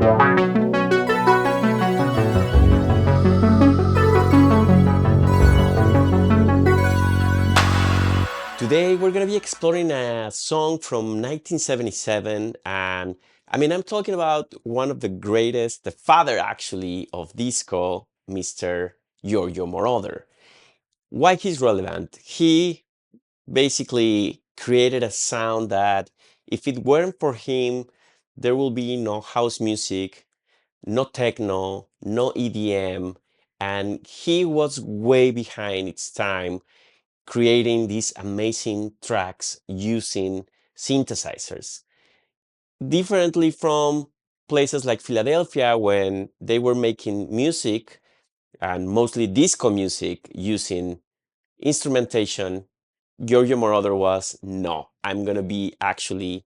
Today we're going to be exploring a song from 1977, and I'm talking about one of the greatest, the father actually of disco, Mr. Giorgio Moroder. Why he's relevant? He basically created a sound that if it weren't for him, there will be no house music, no techno, no EDM, and he was way behind its time creating these amazing tracks using synthesizers. Differently from places like Philadelphia, when they were making music and mostly disco music using instrumentation, Giorgio Moroder was, no, I'm going to be actually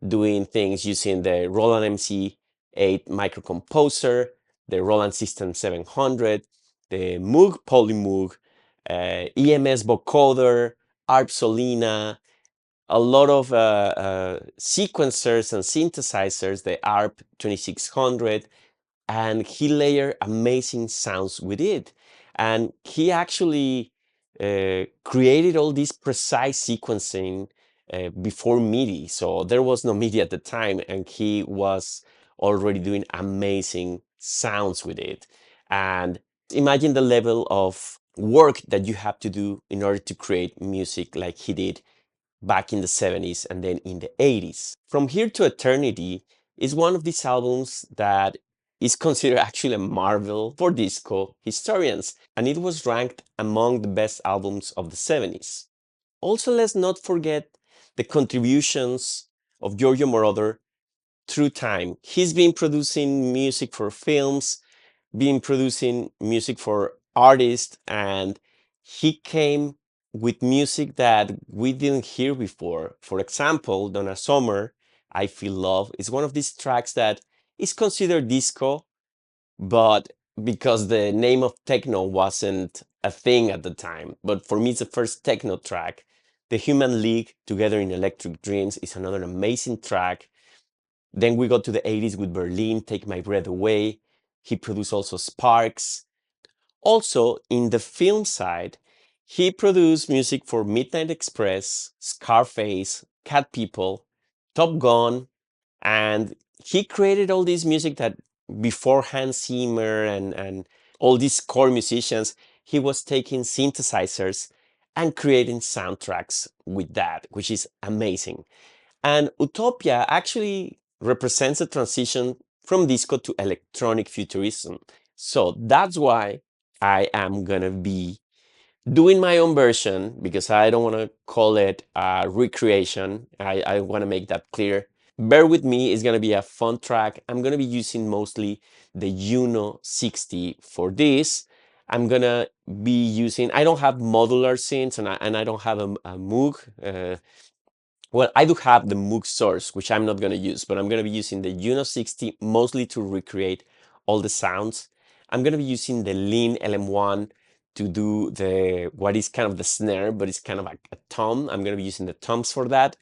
doing things using the Roland MC8 microcomposer, the Roland System 700, the Moog Polymoog, EMS vocoder, ARP Solina, a lot of sequencers and synthesizers, the ARP 2600, and he layered amazing sounds with it. And he actually created all this precise sequencing before MIDI. So there was no MIDI at the time, and he was already doing amazing sounds with it. And imagine the level of work that you have to do in order to create music like he did back in the 70s and then in the 80s. From Here to Eternity is one of these albums that is considered actually a marvel for disco historians, and it was ranked among the best albums of the 70s. Also, let's not forget the contributions of Giorgio Moroder through time. He's been producing music for films, been producing music for artists, and he came with music that we didn't hear before. For example, Donna Summer, I Feel Love, is one of these tracks that is considered disco, but because the name of techno wasn't a thing at the time. But for me, it's the first techno track. The Human League, Together in Electric Dreams, is another amazing track. Then we got to the 80s with Berlin, Take My Breath Away. He produced also Sparks. Also, in the film side, he produced music for Midnight Express, Scarface, Cat People, Top Gun, and he created all this music that before Hans Zimmer and all these core musicians, he was taking synthesizers and creating soundtracks with that, which is amazing. And Utopia actually represents a transition from disco to electronic futurism. So that's why I am gonna be doing my own version, because I don't want to call it a recreation. I want to make that clear. Bear with me, it's going to be a fun track. I'm going to be using mostly the Juno-60 for this. I'm going to be using, I don't have modular synths, and I don't have a Moog. Well, I do have the Moog source, which I'm not going to use, but I'm going to be using the Juno-60 mostly to recreate all the sounds. I'm going to be using the Linn LM-1 to do what is kind of the snare, but it's kind of like a tom. I'm going to be using the toms for that.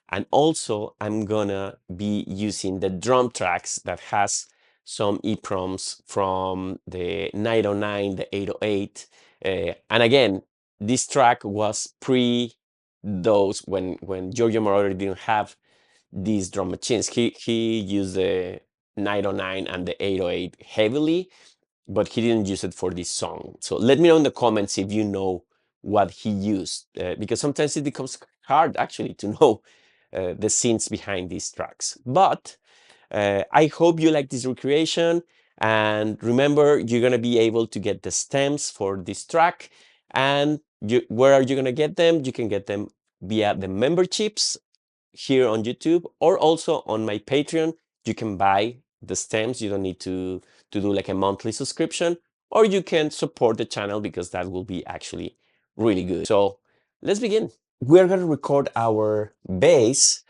And also, I'm going to be using the Drumtraks that has some EPROMs from the 909, the 808. And again, this track was those when Giorgio Moroder didn't have these drum machines. He used the 909 and the 808 heavily, but he didn't use it for this song. So let me know in the comments if you know what he used, because sometimes it becomes hard actually to know the scenes behind these tracks. But I hope you like this recreation, and remember, you're gonna be able to get the stems for this track. And where are you gonna get them? You can get them via the memberships here on YouTube, or also on my Patreon. You can buy the stems. You don't need to do like a monthly subscription, or you can support the channel, because that will be actually really good. So let's begin. We're gonna record our bass,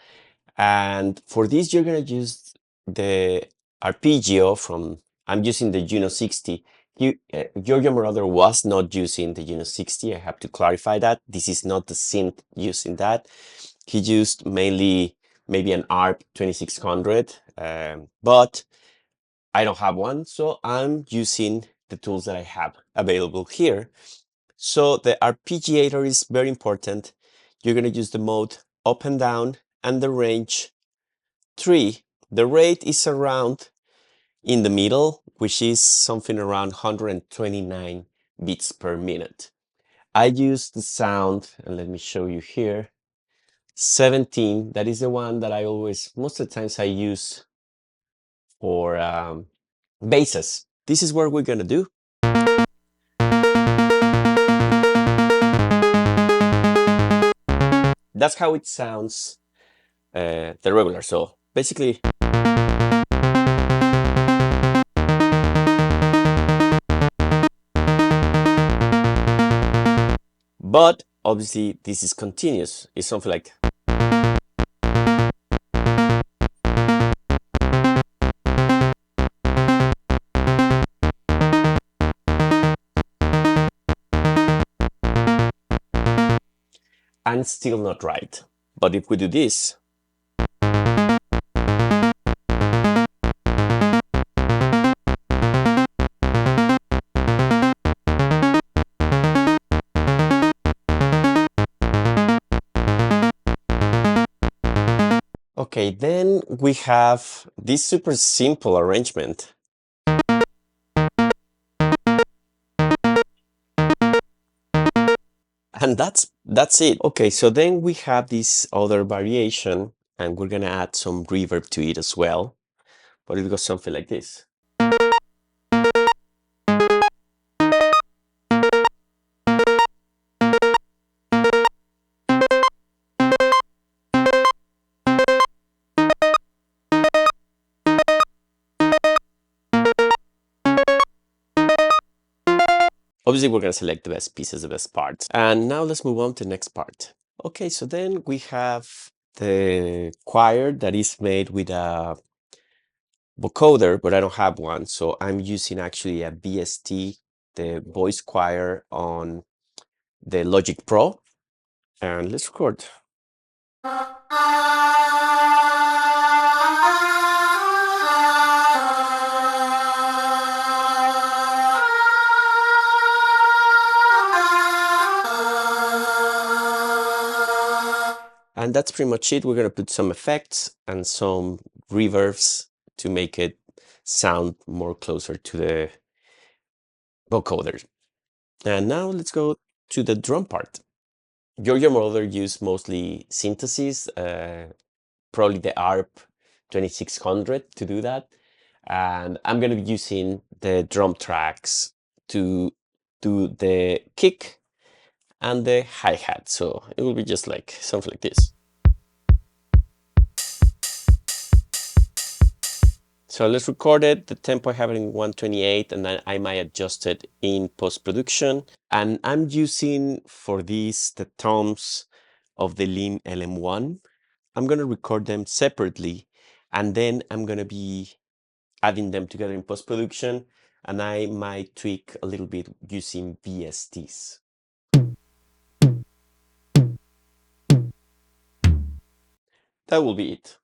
and for this you're gonna use the arpeggio from, I'm using the Juno-60. Giorgio Moroder was not using the Juno-60. I have to clarify that. This is not the synth using that. He used mainly maybe an ARP 2600, but I don't have one, so I'm using the tools that I have available here. So the arpeggiator is very important. You're going to use the mode up and down and the range 3. The rate is around in the middle, which is something around 129 beats per minute. I use the sound, and let me show you here, 17. That is the one that I always, most of the times I use for basses. This is what we're gonna do. That's how it sounds, the regular. So basically, but obviously this is continuous. It's something like, and still not right. But if we do this, okay, then we have this super simple arrangement. And that's it. Okay, so then we have this other variation, and we're gonna add some reverb to it as well. But it goes something like this. Obviously, we're gonna select the best pieces, the best parts. And now let's move on to the next part. Okay, so then we have the choir that is made with a vocoder, but I don't have one. So I'm using actually a VST, the voice choir on the Logic Pro. And let's record. And that's pretty much it. We're going to put some effects and some reverbs to make it sound more closer to the vocoder. And now let's go to the drum part. Giorgio Moroder used mostly synthesis, probably the ARP 2600 to do that. And I'm going to be using the drum tracks to do the kick and the hi-hat. So it will be just like something like this. So let's record it. The tempo I have it in 128, and then I might adjust it in post-production. And I'm using for this the toms of the Linn LM-1. I'm going to record them separately, and then I'm going to be adding them together in post-production, and I might tweak a little bit using VSTs. That will be it.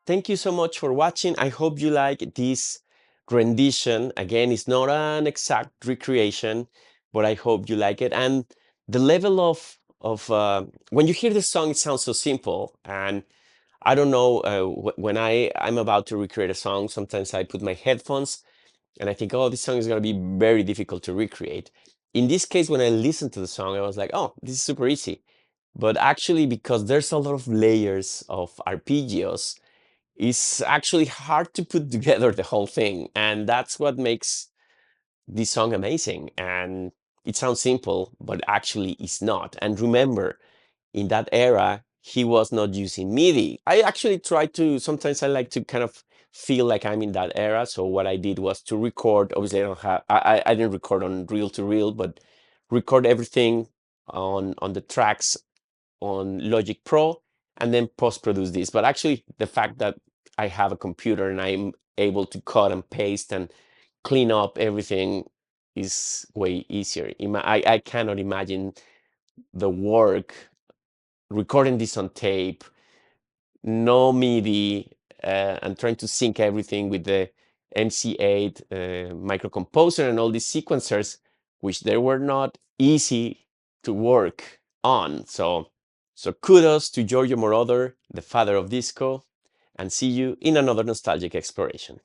thank you so much for watching. I hope you like this rendition. Again, it's not an exact recreation, but I hope you like it. And the level of when you hear the song, it sounds so simple. And I don't know, when I'm about to recreate a song, sometimes I put my headphones and I think, oh, this song is going to be very difficult to recreate. In this case, when I listened to the song, I was like, oh, this is super easy. But actually, because there's a lot of layers of arpeggios, it's actually hard to put together the whole thing. And that's what makes this song amazing. And it sounds simple, but actually it's not. And remember, in that era, he was not using MIDI. I actually try to, sometimes I like to kind of feel like I'm in that era. So what I did was to record, obviously I don't have, I didn't record on reel to reel, but record everything on the tracks on Logic Pro and then post-produce this. But actually the fact that I have a computer and I'm able to cut and paste and clean up everything is way easier. I cannot imagine the work recording this on tape, no MIDI, and trying to sync everything with the MC8 microcomposer and all these sequencers, which they were not easy to work on. So kudos to Giorgio Moroder, the father of disco, and see you in another nostalgic exploration.